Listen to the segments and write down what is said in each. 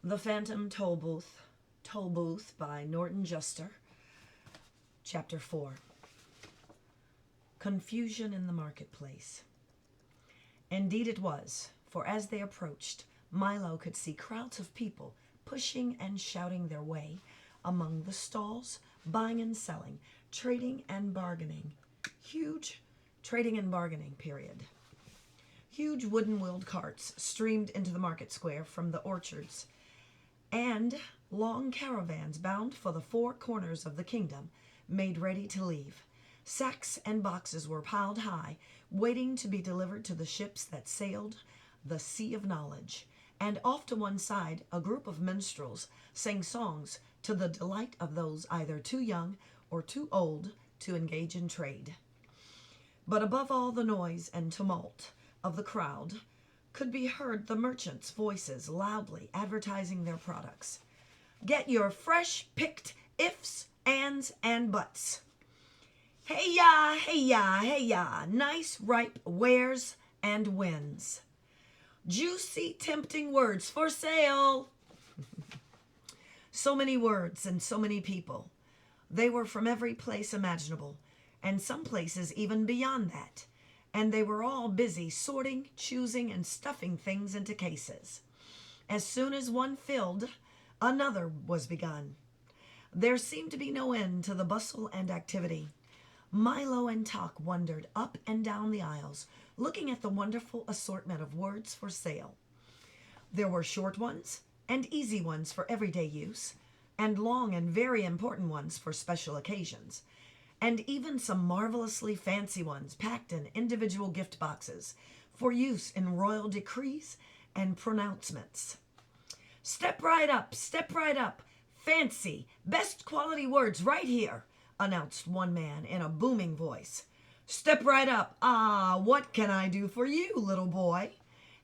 The Phantom Tollbooth by Norton Juster, Chapter 4. Confusion in the marketplace. Indeed it was, for as they approached, Milo could see crowds of people pushing and shouting their way among the stalls, buying and selling, trading and bargaining. Huge trading and bargaining, period. Huge wooden-wheeled carts streamed into the market square from the orchards, and long caravans bound for the four corners of the kingdom made ready to leave. Sacks and boxes were piled high, waiting to be delivered to the ships that sailed the sea of knowledge. And off to one side, a group of minstrels sang songs to the delight of those either too young or too old to engage in trade. But above all the noise and tumult of the crowd could be heard the merchants' voices loudly advertising their products. Get your fresh picked ifs, ands, and buts. Hey ya, hey ya, hey ya, nice ripe wares and wins. Juicy, tempting words for sale. So many words and so many people. They were from every place imaginable, and some places even beyond that. And they were all busy sorting, choosing, and stuffing things into cases. As soon as one filled, another was begun. There seemed to be no end to the bustle and activity. Milo and Talk wandered up and down the aisles, looking at the wonderful assortment of words for sale. There were short ones and easy ones for everyday use, and long and very important ones for special occasions, and even some marvelously fancy ones packed in individual gift boxes for use in royal decrees and pronouncements. Step right up, fancy, best quality words right here, announced one man in a booming voice. Step right up. Ah, what can I do for you, little boy?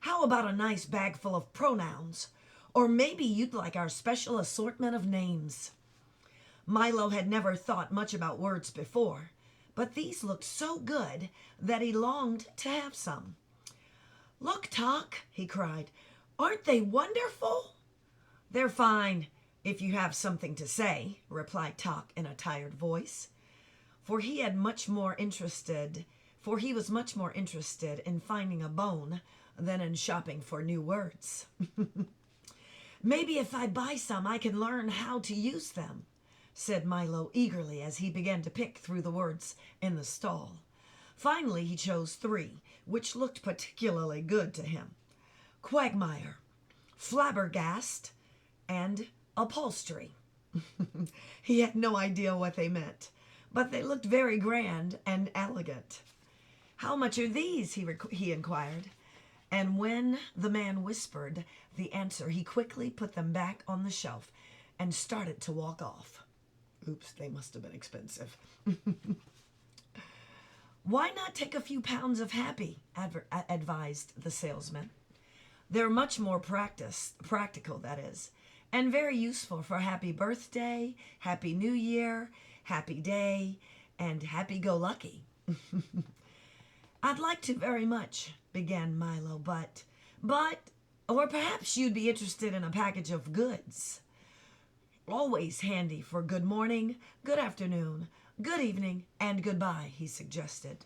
How about a nice bag full of pronouns? Or maybe you'd like our special assortment of names. Milo had never thought much about words before, but these looked so good that he longed to have some. Look, Talk, he cried. Aren't they wonderful? They're fine, if you have something to say, replied Talk in a tired voice. For he was much more interested in finding a bone than in shopping for new words. Maybe if I buy some, I can learn how to use them, said Milo eagerly as he began to pick through the words in the stall. Finally, he chose 3, which looked particularly good to him: quagmire, flabbergast, and upholstery. He had no idea what they meant, but they looked very grand and elegant. How much are these? He inquired. And when the man whispered the answer, he quickly put them back on the shelf and started to walk off. Oops, they must have been expensive. Why not take a few pounds of happy, advised the salesman. They're much more practical, that is, and very useful for happy birthday, happy new year, happy day, and happy-go-lucky. I'd like to very much, began Milo, but, or perhaps you'd be interested in a package of goods. Always handy for good morning, good afternoon, good evening, and goodbye, he suggested.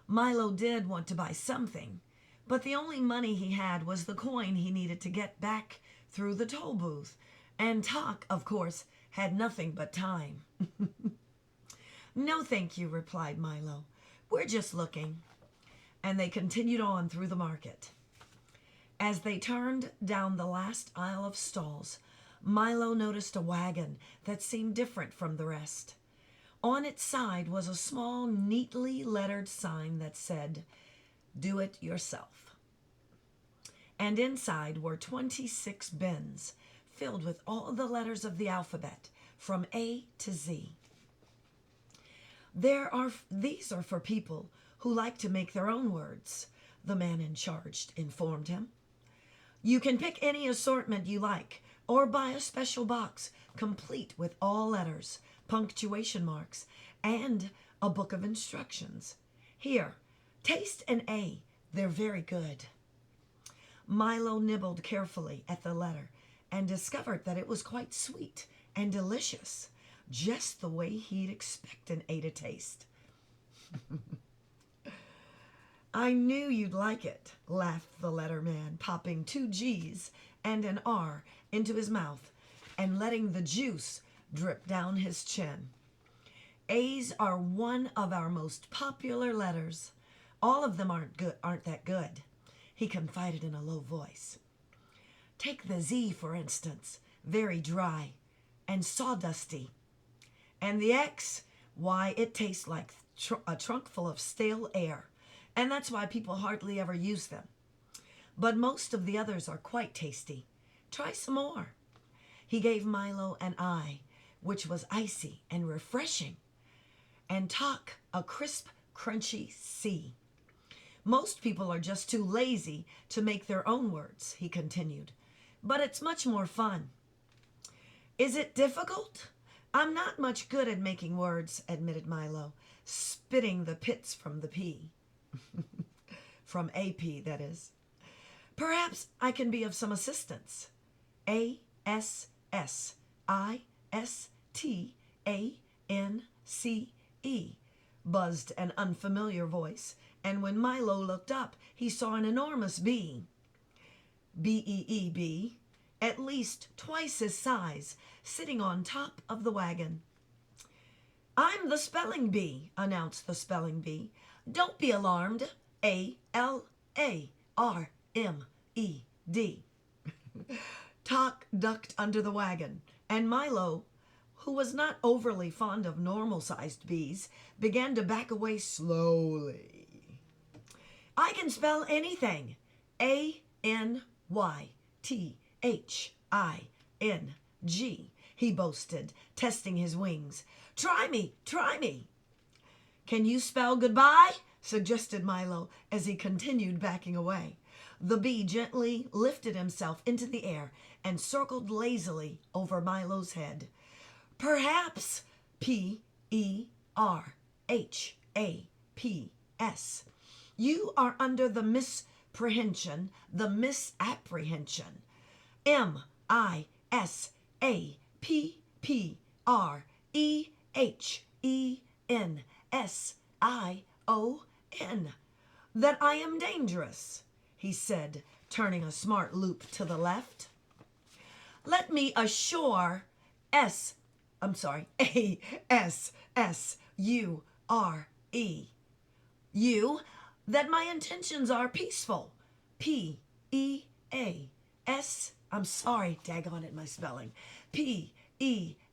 Milo did want to buy something, but the only money he had was the coin he needed to get back through the toll booth, and Talk, of course, had nothing but time. No, thank you, replied Milo. We're just looking. And they continued on through the market. As they turned down the last aisle of stalls, Milo noticed a wagon that seemed different from the rest. On its side was a small, neatly lettered sign that said, "Do it yourself." And inside were 26 bins filled with all the letters of the alphabet from A to Z. These are for people who like to make their own words, the man in charge informed him. You can pick any assortment you like, or buy a special box complete with all letters, punctuation marks, and a book of instructions. Here, taste an A. They're very good. Milo nibbled carefully at the letter and discovered that it was quite sweet and delicious, just the way he'd expect an A to taste. I knew you'd like it, laughed the letterman, popping 2 G's and an R into his mouth and letting the juice drip down his chin. A's are one of our most popular letters. All of them aren't that good, he confided in a low voice. Take the Z, for instance, very dry and sawdusty. And the X, why, it tastes like a trunk full of stale air, and that's why people hardly ever use them. But most of the others are quite tasty. Try some more. He gave Milo an I, which was icy and refreshing, and Talk a crisp, crunchy C. Most people are just too lazy to make their own words, he continued, but it's much more fun. Is it difficult? I'm not much good at making words, admitted Milo, spitting the pits from the P. From AP, that is. Perhaps I can be of some assistance. ASSISTANCE, buzzed an unfamiliar voice, and when Milo looked up, he saw an enormous bee. B-E-E-B, at least twice his size, sitting on top of the wagon. I'm the spelling bee, announced the spelling bee. Don't be alarmed. A-L-A-R-M-E-D. Talk ducked under the wagon, and Milo, who was not overly fond of normal-sized bees, began to back away slowly. I can spell anything. A-N-Y-T-H-I-N-G, he boasted, testing his wings. Try me, try me. Can you spell goodbye? Suggested Milo as he continued backing away. The bee gently lifted himself into the air and circled lazily over Milo's head. Perhaps. P-E-R-H-A-P-S. You are under the misapprehension. M-I-S-A-P-P-R-E-H-E-N-S-I-O-N. That I am dangerous, he said, turning a smart loop to the left. Let me assure A-S-S-U-R-E. You, that my intentions are peaceful. P-E-A-S, I'm sorry, daggone it, my spelling. P-E-A-C-E-F-U-L.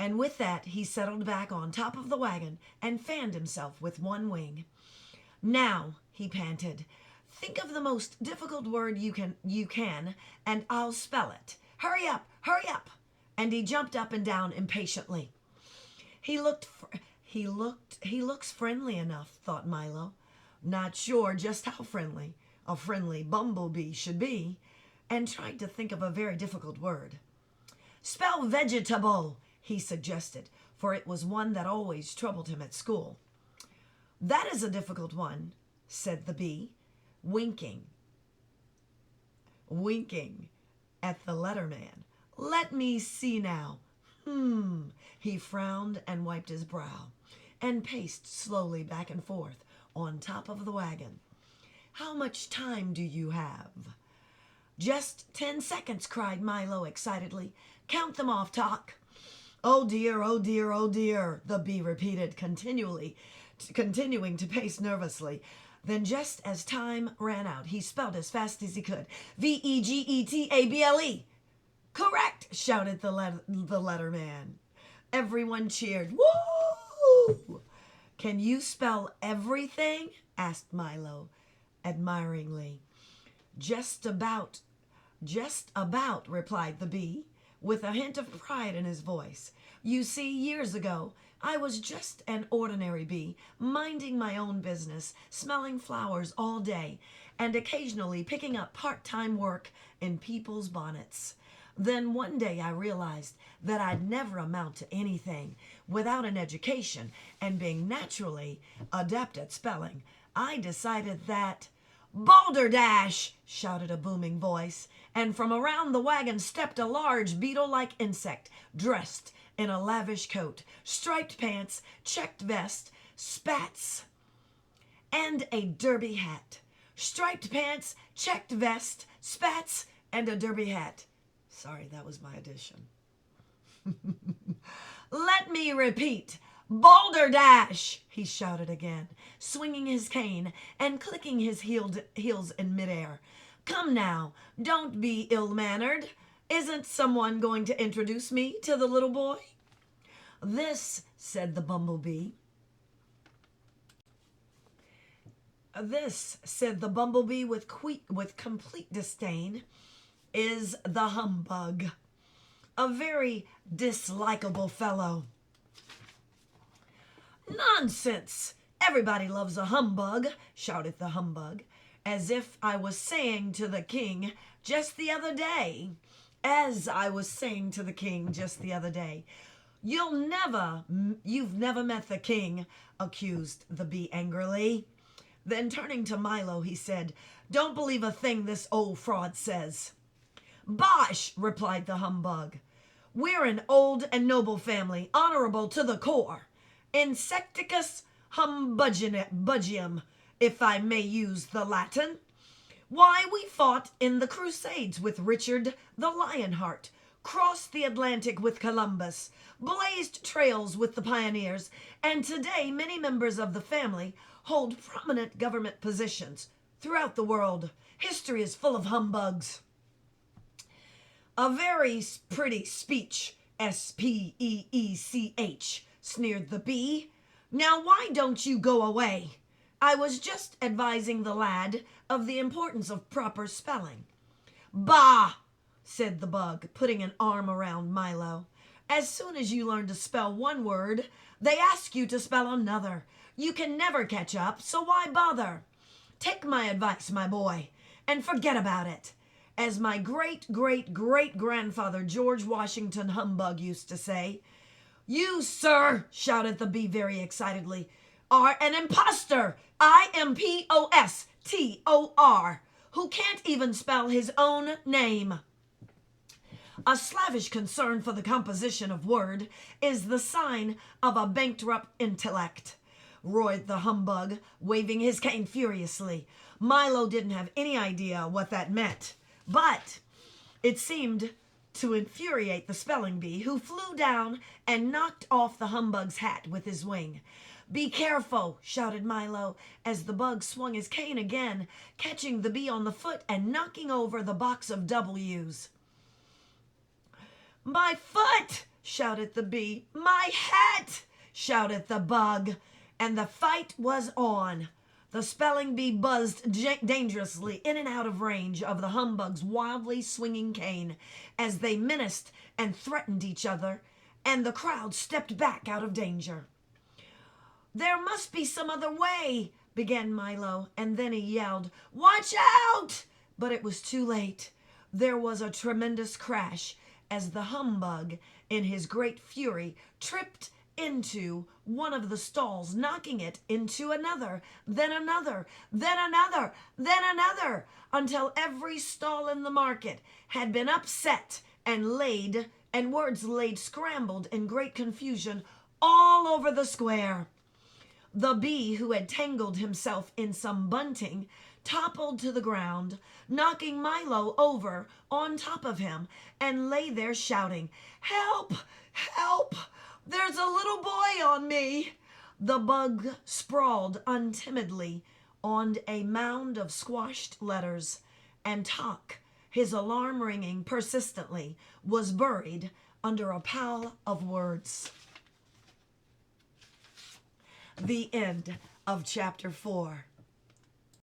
And with that, he settled back on top of the wagon and fanned himself with one wing. Now, he panted, think of the most difficult word you can, and I'll spell it. Hurry up, hurry up. And he jumped up and down impatiently. He looks friendly enough, thought Milo. Not sure just how friendly a friendly bumblebee should be, and tried to think of a very difficult word. Spell vegetable, he suggested, for it was one that always troubled him at school. That is a difficult one, said the bee, winking at the letterman. Let me see now. He frowned and wiped his brow, and paced slowly back and forth on top of the wagon. How much time do you have? Just 10 seconds, cried Milo excitedly. Count them off, Talk. Oh dear, oh dear, oh dear, the bee repeated, continuing to pace nervously. Then just as time ran out, he spelled as fast as he could. V-E-G-E-T-A-B-L-E. Correct, shouted the letterman. Everyone cheered. Woo! Can you spell everything? Asked Milo, admiringly. Just about, replied the bee, with a hint of pride in his voice. You see, years ago, I was just an ordinary bee, minding my own business, smelling flowers all day, and occasionally picking up part-time work in people's bonnets. Then one day I realized that I'd never amount to anything without an education, and being naturally adept at spelling, I decided that "Balderdash!" shouted a booming voice, and from around the wagon stepped a large beetle-like insect, dressed in a lavish coat, striped pants, checked vest, spats, and a derby hat. Striped pants, checked vest, spats, and a derby hat. Sorry, that was my addition. "Let me repeat. Balderdash!" he shouted again, swinging his cane and clicking his heels in midair. "Come now, don't be ill-mannered. Isn't someone going to introduce me to the little boy?" "This," said the bumblebee. "This," said the bumblebee with complete disdain, "is the Humbug. A very dislikable fellow." "Nonsense! Everybody loves a humbug," shouted the Humbug, as I was saying to the king just the other day. "You've never met the king," accused the bee angrily. Then turning to Milo, he said, "Don't believe a thing this old fraud says." "Bosh!" replied the Humbug. "We're an old and noble family, honorable to the core. Insecticus humbugium, if I may use the Latin. Why, we fought in the Crusades with Richard the Lionheart, crossed the Atlantic with Columbus, blazed trails with the pioneers, and today many members of the family hold prominent government positions throughout the world. History is full of humbugs." "A very pretty speech, speech, sneered the bee. "Now why don't you go away? I was just advising the lad of the importance of proper spelling." "Bah!" said the bug, putting an arm around Milo. "As soon as you learn to spell one word, they ask you to spell another. You can never catch up, so why bother? Take my advice, my boy, and forget about it. As my great-great-great-grandfather George Washington Humbug used to say, you, sir," shouted the bee very excitedly, "are an impostor, impostor, who can't even spell his own name. A slavish concern for the composition of word is the sign of a bankrupt intellect," roared the Humbug, waving his cane furiously. Milo didn't have any idea what that meant, but it seemed to infuriate the spelling bee, who flew down and knocked off the Humbug's hat with his wing. "Be careful," shouted Milo, as the bug swung his cane again, catching the bee on the foot and knocking over the box of W's. "My foot!" shouted the bee. "My hat!" shouted the bug. And the fight was on. The spelling bee buzzed dangerously in and out of range of the Humbug's wildly swinging cane as they menaced and threatened each other, and the crowd stepped back out of danger. "There must be some other way," began Milo, and then he yelled, "Watch out!" But it was too late. There was a tremendous crash as the Humbug, in his great fury, tripped into one of the stalls, knocking it into another, then another, then another, then another, until every stall in the market had been upset and words laid scrambled in great confusion all over the square. The bee, who had tangled himself in some bunting, toppled to the ground, knocking Milo over on top of him, and lay there shouting, "Help! Help! There's a little boy on me!" The bug sprawled untimidly on a mound of squashed letters, and Talk, his alarm ringing persistently, was buried under a pile of words. The end of chapter 4.